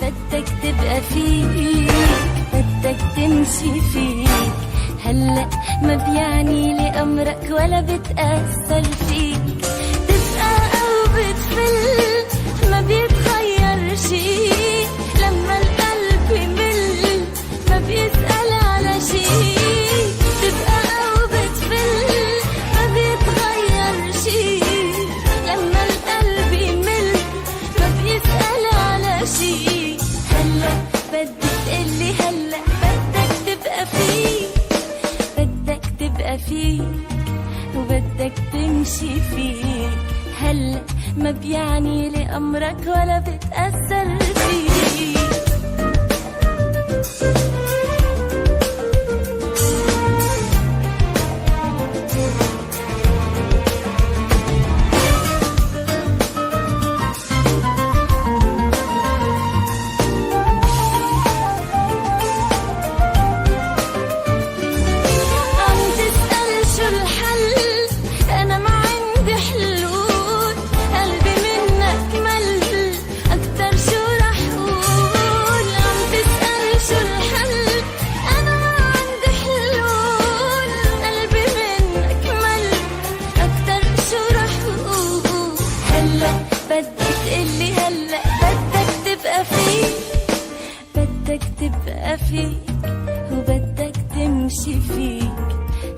بدك تبقى فيك، بدك تمشي فيك. هلأ ما بيعني لي أمرك ولا بتأثر فيك. تبقى أو بتفل ما بيتغير شي، لما القلب يمل ما بيسأل على شي. تبقى أو بتفل ما بيتغير شي، لما القلب يمل ما بيسأل على شي. هلأ بدك تقلي، هلأ بدك تبقى فيك، بدك تبقى فيك وبدك تمشي فيك. هلأ ما بيعني لي أمرك ولا بتأثر فيك. بدك تبقى فيك وبدك تمشي فيك.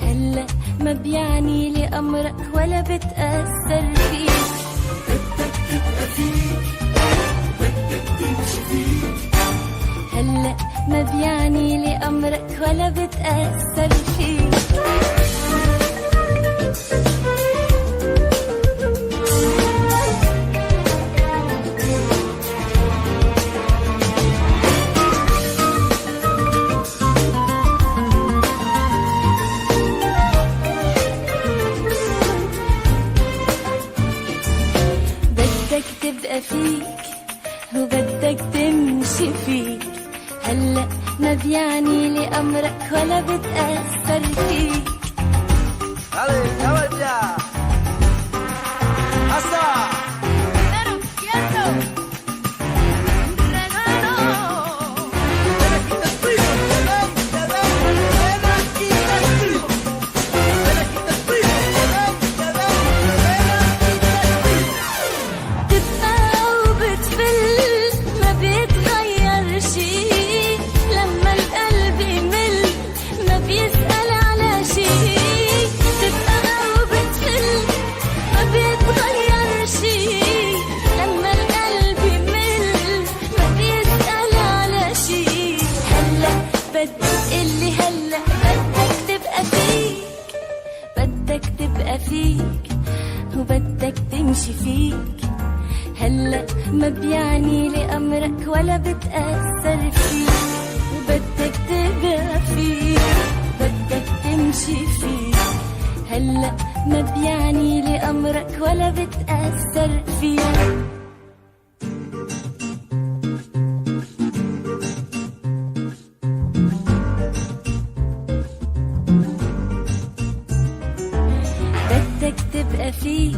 هلأ ما بيعني لي أمرك ولا بتأثر فيك. بدك تبقى فيك بدك تمشي فيك. هلأ ما بيعني لي أمرك ولا بتأثر فيك. تبقى فيك وبدك تمشي فيك. هلأ ما بيعني لي أمرك ولا بتأثر فيك. بدك تبقى فيك وبدك تمشي فيك. هلأ ما بيعني لي أمرك ولا بتأثر فيك. بدك تبقى فيك بدك تمشي فيك. هلأ ما بيعني لي أمرك ولا بتأثر فيك. بدك تبقى فيك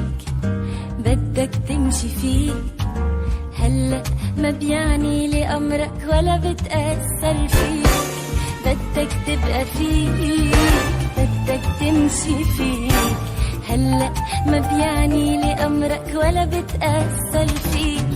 بدك تمشي فيك. هلأ ما بيعني لي أمرك ولا بتأثر فيك. بدك تبقى فيك بدك تمشي فيك. هلأ ما بيعني لي أمرك ولا بتأثر فيك.